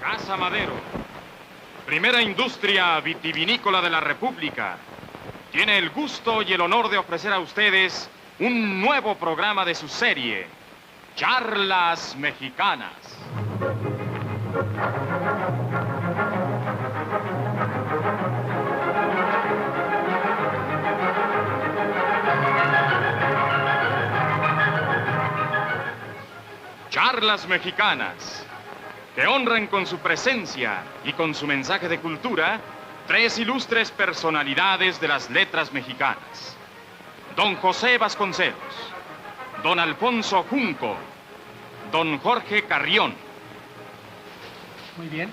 Casa Madero, primera industria vitivinícola de la República, tiene el gusto y el honor de ofrecer a ustedes un nuevo programa de su serie, Charlas Mexicanas. Charlas Mexicanas, que honran con su presencia y con su mensaje de cultura tres ilustres personalidades de las letras mexicanas: don José Vasconcelos, don Alfonso Junco, don Jorge Carrión. Muy bien.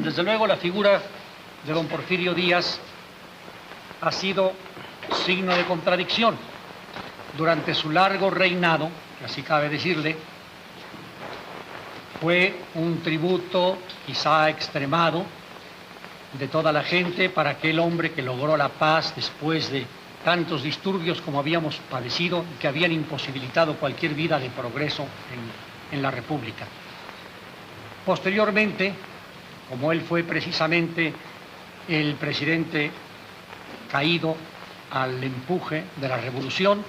Desde luego la figura de don Porfirio Díaz ha sido signo de contradicción. Durante su largo reinado, que así cabe decirle, fue un tributo quizá extremado de toda la gente para aquel hombre que logró la paz después de tantos disturbios como habíamos padecido y que habían imposibilitado cualquier vida de progreso en la República. Posteriormente, como él fue precisamente el presidente caído al empuje de la revolución,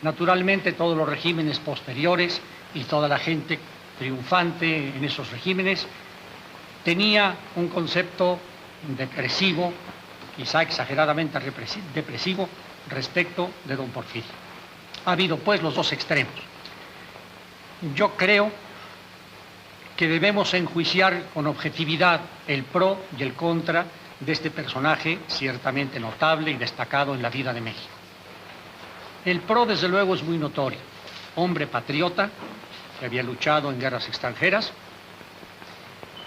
naturalmente todos los regímenes posteriores y toda la gente triunfante en esos regímenes tenía un concepto depresivo, quizá exageradamente depresivo, respecto de don Porfirio. Ha habido pues los dos extremos. Yo creo que debemos enjuiciar con objetividad el pro y el contra de este personaje ciertamente notable y destacado en la vida de México. El pro, desde luego, es muy notorio. Hombre patriota, que había luchado en guerras extranjeras,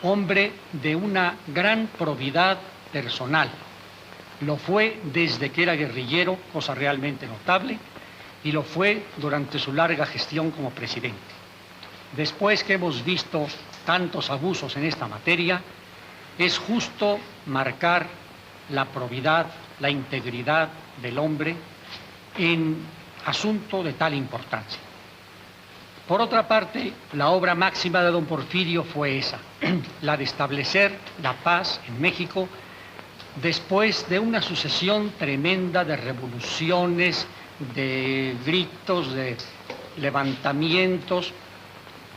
hombre de una gran probidad personal. Lo fue desde que era guerrillero, cosa realmente notable, y lo fue durante su larga gestión como presidente. Después que hemos visto tantos abusos en esta materia, es justo marcar la probidad, la integridad del hombre en asunto de tal importancia. Por otra parte, la obra máxima de don Porfirio fue esa, la de establecer la paz en México después de una sucesión tremenda de revoluciones, de gritos, de levantamientos,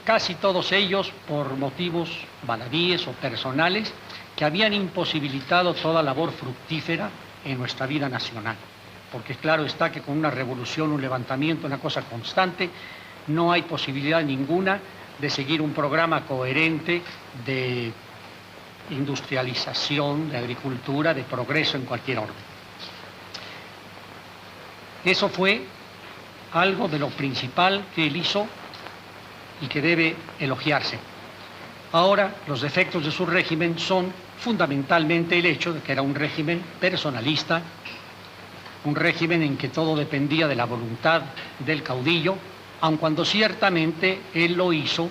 casi todos ellos por motivos baladíes o personales que habían imposibilitado toda labor fructífera en nuestra vida nacional. Porque claro está que con una revolución, un levantamiento, una cosa constante, no hay posibilidad ninguna de seguir un programa coherente de industrialización, de agricultura, de progreso en cualquier orden. Eso fue algo de lo principal que él hizo y que debe elogiarse. Ahora, los defectos de su régimen son fundamentalmente el hecho de que era un régimen personalista, un régimen en que todo dependía de la voluntad del caudillo, aun cuando ciertamente él lo hizo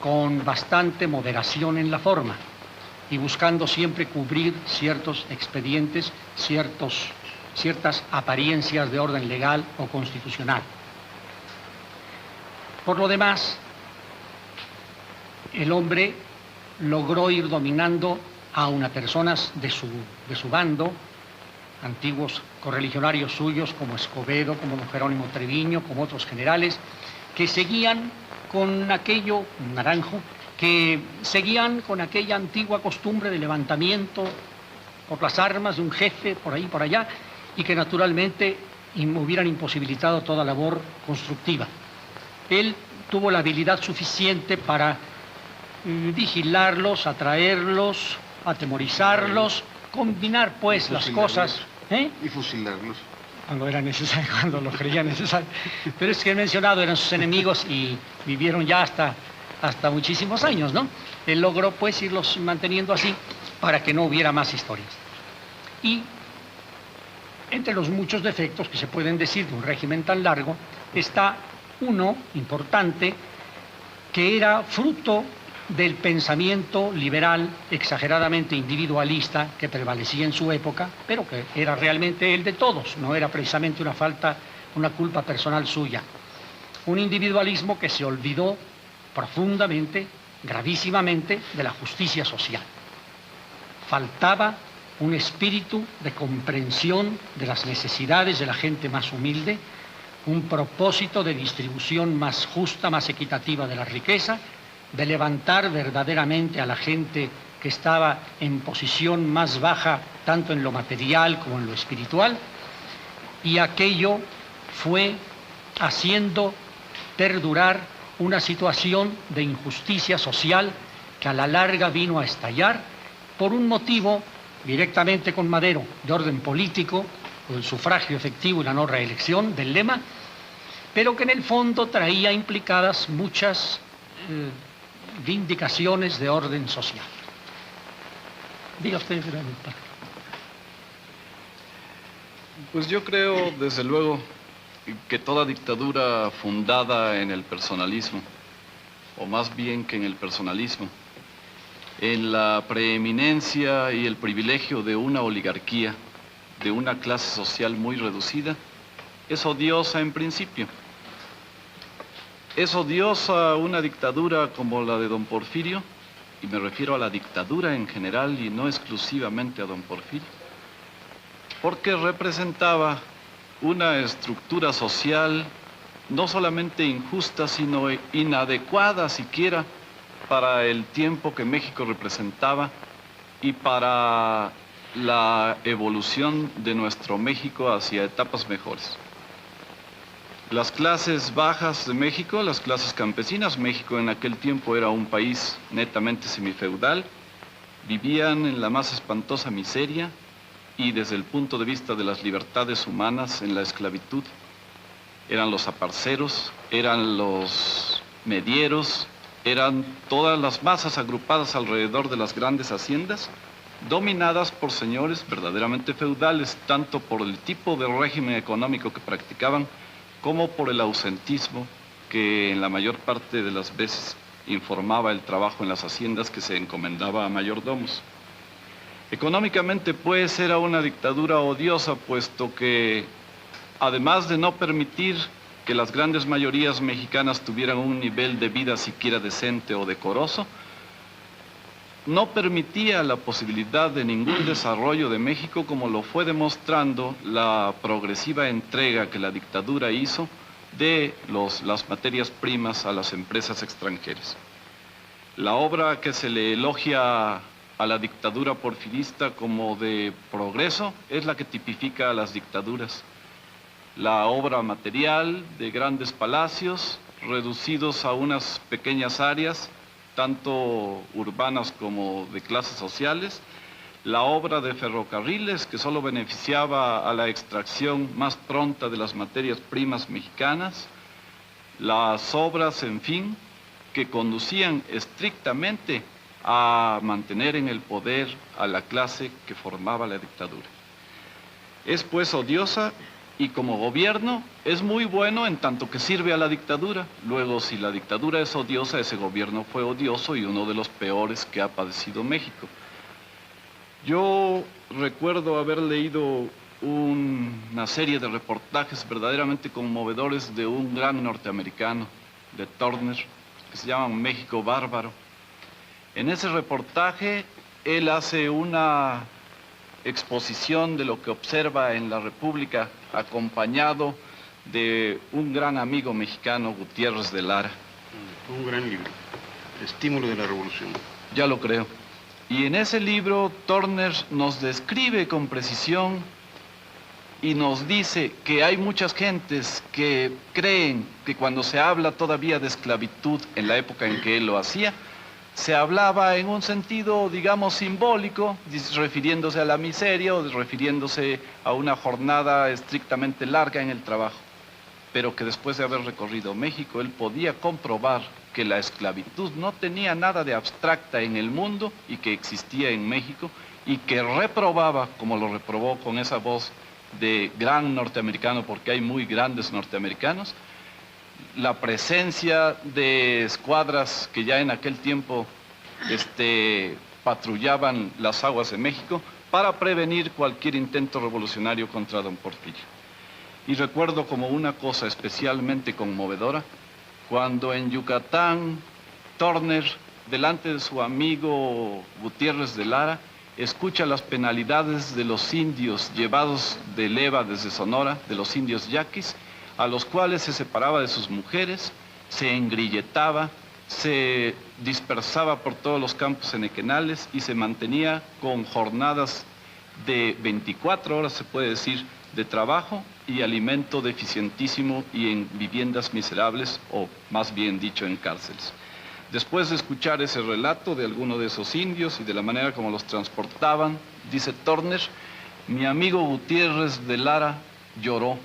con bastante moderación en la forma y buscando siempre cubrir ciertos expedientes, ciertas apariencias de orden legal o constitucional. Por lo demás, el hombre logró ir dominando a unas personas de su bando, antiguos correligionarios suyos como Escobedo, como don Jerónimo Treviño, como otros generales, que seguían con aquello, Naranjo, que seguían con aquella antigua costumbre de levantamiento por las armas de un jefe por ahí, por allá, y que naturalmente hubieran imposibilitado toda labor constructiva. Él tuvo la habilidad suficiente para vigilarlos, atraerlos, atemorizarlos, combinar pues las cosas. Y fusilarlos. Cuando era necesario, cuando lo creía necesario. Pero es que he mencionado, eran sus enemigos y vivieron ya hasta muchísimos años, ¿no? Él logró pues irlos manteniendo así para que no hubiera más historias. Y entre los muchos defectos que se pueden decir de un régimen tan largo, está uno importante que era fruto del pensamiento liberal exageradamente individualista que prevalecía en su época, pero que era realmente el de todos, no era precisamente una culpa personal suya. Un individualismo que se olvidó profundamente gravísimamente de la justicia social. Faltaba un espíritu de comprensión de las necesidades de la gente más humilde, un propósito de distribución más justa, más equitativa de la riqueza, de levantar verdaderamente a la gente que estaba en posición más baja, tanto en lo material como en lo espiritual, y aquello fue haciendo perdurar una situación de injusticia social que a la larga vino a estallar por un motivo directamente con Madero, de orden político, el sufragio efectivo y la no reelección del lema, pero que en el fondo traía implicadas muchas vindicaciones de orden social. Diga usted, Pues yo creo, desde luego, que toda dictadura fundada en el personalismo, o más bien que en el personalismo, en la preeminencia y el privilegio de una oligarquía, de una clase social muy reducida, es odiosa en principio. Es odiosa una dictadura como la de don Porfirio, y me refiero a la dictadura en general y no exclusivamente a don Porfirio, porque representaba una estructura social no solamente injusta, sino inadecuada siquiera para el tiempo que México representaba y para la evolución de nuestro México hacia etapas mejores. Las clases bajas de México, las clases campesinas, México en aquel tiempo era un país netamente semifeudal, vivían en la más espantosa miseria y desde el punto de vista de las libertades humanas en la esclavitud. Eran los aparceros, eran los medieros, eran todas las masas agrupadas alrededor de las grandes haciendas, dominadas por señores verdaderamente feudales, tanto por el tipo de régimen económico que practicaban, como por el ausentismo que en la mayor parte de las veces informaba el trabajo en las haciendas que se encomendaba a mayordomos. Económicamente, pues, era una dictadura odiosa, puesto que, además de no permitir que las grandes mayorías mexicanas tuvieran un nivel de vida siquiera decente o decoroso, no permitía la posibilidad de ningún desarrollo de México, como lo fue demostrando la progresiva entrega que la dictadura hizo de las materias primas a las empresas extranjeras. La obra que se le elogia a la dictadura porfirista como de progreso es la que tipifica a las dictaduras. La obra material de grandes palacios reducidos a unas pequeñas áreas, tanto urbanas como de clases sociales, la obra de ferrocarriles que solo beneficiaba a la extracción más pronta de las materias primas mexicanas, las obras, en fin, que conducían estrictamente a mantener en el poder a la clase que formaba la dictadura. Es pues odiosa y como gobierno es muy bueno en tanto que sirve a la dictadura. Luego, si la dictadura es odiosa, ese gobierno fue odioso y uno de los peores que ha padecido México. Yo recuerdo haber leído una serie de reportajes verdaderamente conmovedores de un gran norteamericano, de Turner, que se llama México Bárbaro. En ese reportaje, él hace una exposición de lo que observa en la República, acompañado de un gran amigo mexicano, Gutiérrez de Lara. Un gran libro, Estímulo de la Revolución. Ya lo creo. Y en ese libro, Turner nos describe con precisión y nos dice que hay muchas gentes que creen que cuando se habla todavía de esclavitud en la época en que él lo hacía, se hablaba en un sentido, digamos, simbólico, refiriéndose a la miseria o refiriéndose a una jornada estrictamente larga en el trabajo, pero que después de haber recorrido México, él podía comprobar que la esclavitud no tenía nada de abstracta en el mundo y que existía en México, y que reprobaba, como lo reprobó con esa voz de gran norteamericano, porque hay muy grandes norteamericanos, la presencia de escuadras que ya en aquel tiempo patrullaban las aguas de México para prevenir cualquier intento revolucionario contra don Porfirio. Y recuerdo como una cosa especialmente conmovedora, cuando en Yucatán Turner delante de su amigo Gutiérrez de Lara, escucha las penalidades de los indios llevados de leva desde Sonora, de los indios yaquis, a los cuales se separaba de sus mujeres, se engrilletaba, se dispersaba por todos los campos enequenales y se mantenía con jornadas de 24 horas, se puede decir, de trabajo y alimento deficientísimo y en viviendas miserables, o más bien dicho, en cárceles. Después de escuchar ese relato de alguno de esos indios y de la manera como los transportaban, dice Torner, mi amigo Gutiérrez de Lara lloró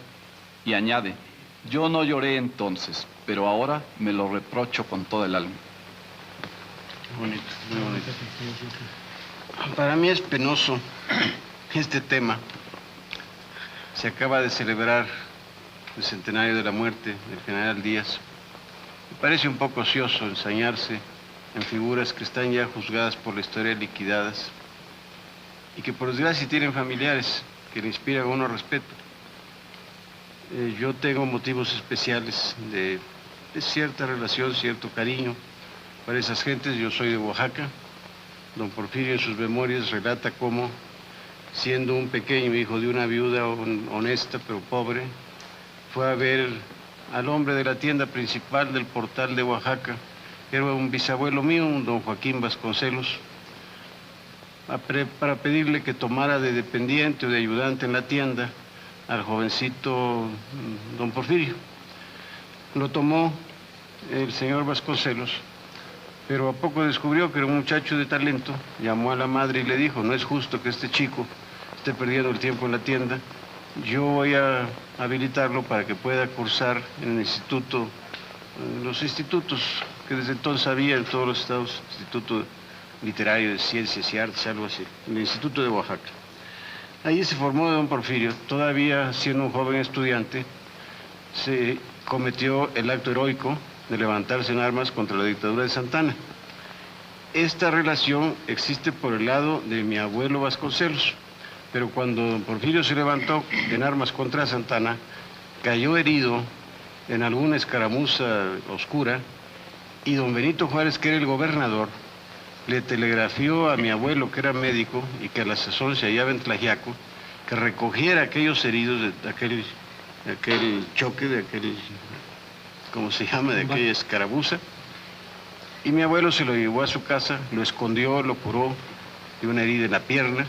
y añade, yo no lloré entonces, pero ahora me lo reprocho con toda el alma. Bonito, muy bonito. Para mí es penoso este tema. Se acaba de celebrar el centenario de la muerte del general Díaz. Me parece un poco ocioso ensañarse en figuras que están ya juzgadas por la historia liquidadas y que por desgracia tienen familiares que le inspiran a uno respeto. Yo tengo motivos especiales de cierta relación, cierto cariño para esas gentes. Yo soy de Oaxaca. Don Porfirio en sus memorias relata cómo, siendo un pequeño hijo de una viuda honesta pero pobre, fue a ver al hombre de la tienda principal del portal de Oaxaca, que era un bisabuelo mío, un don Joaquín Vasconcelos, para pedirle que tomara de dependiente o de ayudante en la tienda al jovencito don Porfirio. Lo tomó el señor Vasconcelos, pero a poco descubrió que era un muchacho de talento, llamó a la madre y le dijo, no es justo que este chico esté perdiendo el tiempo en la tienda, yo voy a habilitarlo para que pueda cursar en el instituto, los institutos que desde entonces había en todos los estados, Instituto Literario de Ciencias y Artes, algo así, el Instituto de Oaxaca. Ahí se formó don Porfirio, todavía siendo un joven estudiante, se cometió el acto heroico de levantarse en armas contra la dictadura de Santa Anna. Esta relación existe por el lado de mi abuelo Vasconcelos, pero cuando don Porfirio se levantó en armas contra Santa Anna, cayó herido en alguna escaramuza oscura y don Benito Juárez, que era el gobernador, le telegrafió a mi abuelo, que era médico y que a la sazón se hallaba en Tlaxiaco, que recogiera aquellos heridos de aquel choque, de aquel, ¿cómo se llama?, de aquella escaramuza. Y mi abuelo se lo llevó a su casa, lo escondió, lo curó de una herida en la pierna,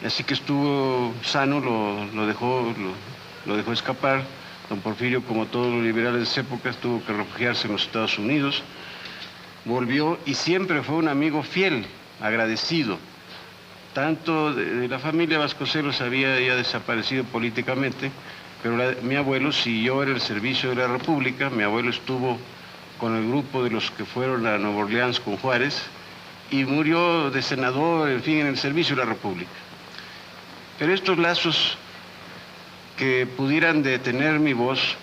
así que estuvo sano, lo dejó escapar. Don Porfirio, como todos los liberales de esa época, tuvo que refugiarse en los Estados Unidos. Volvió y siempre fue un amigo fiel, agradecido. Tanto de la familia Vasconcelos había ya desaparecido políticamente, pero mi abuelo siguió en el servicio de la República. Mi abuelo estuvo con el grupo de los que fueron a Nueva Orleans con Juárez y murió de senador, en fin, en el servicio de la República. Pero estos lazos que pudieran detener mi voz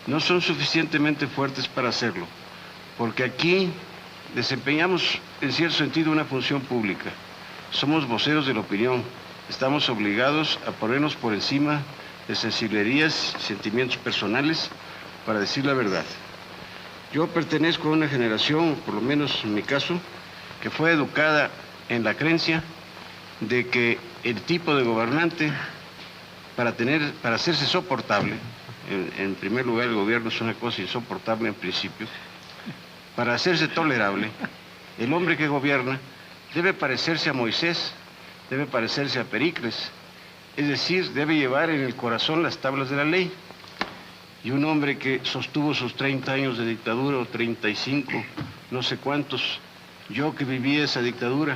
no son suficientemente fuertes para hacerlo, porque aquí desempeñamos en cierto sentido una función pública. Somos voceros de la opinión, estamos obligados a ponernos por encima de sensiblerías, sentimientos personales, para decir la verdad. Yo pertenezco a una generación, por lo menos en mi caso, que fue educada en la creencia de que el tipo de gobernante, para hacerse soportable, en primer lugar el gobierno es una cosa insoportable en principio, para hacerse tolerable, el hombre que gobierna debe parecerse a Moisés, debe parecerse a Pericles, es decir, debe llevar en el corazón las tablas de la ley. Y un hombre que sostuvo sus 30 años de dictadura, o 35, no sé cuántos, yo que viví esa dictadura,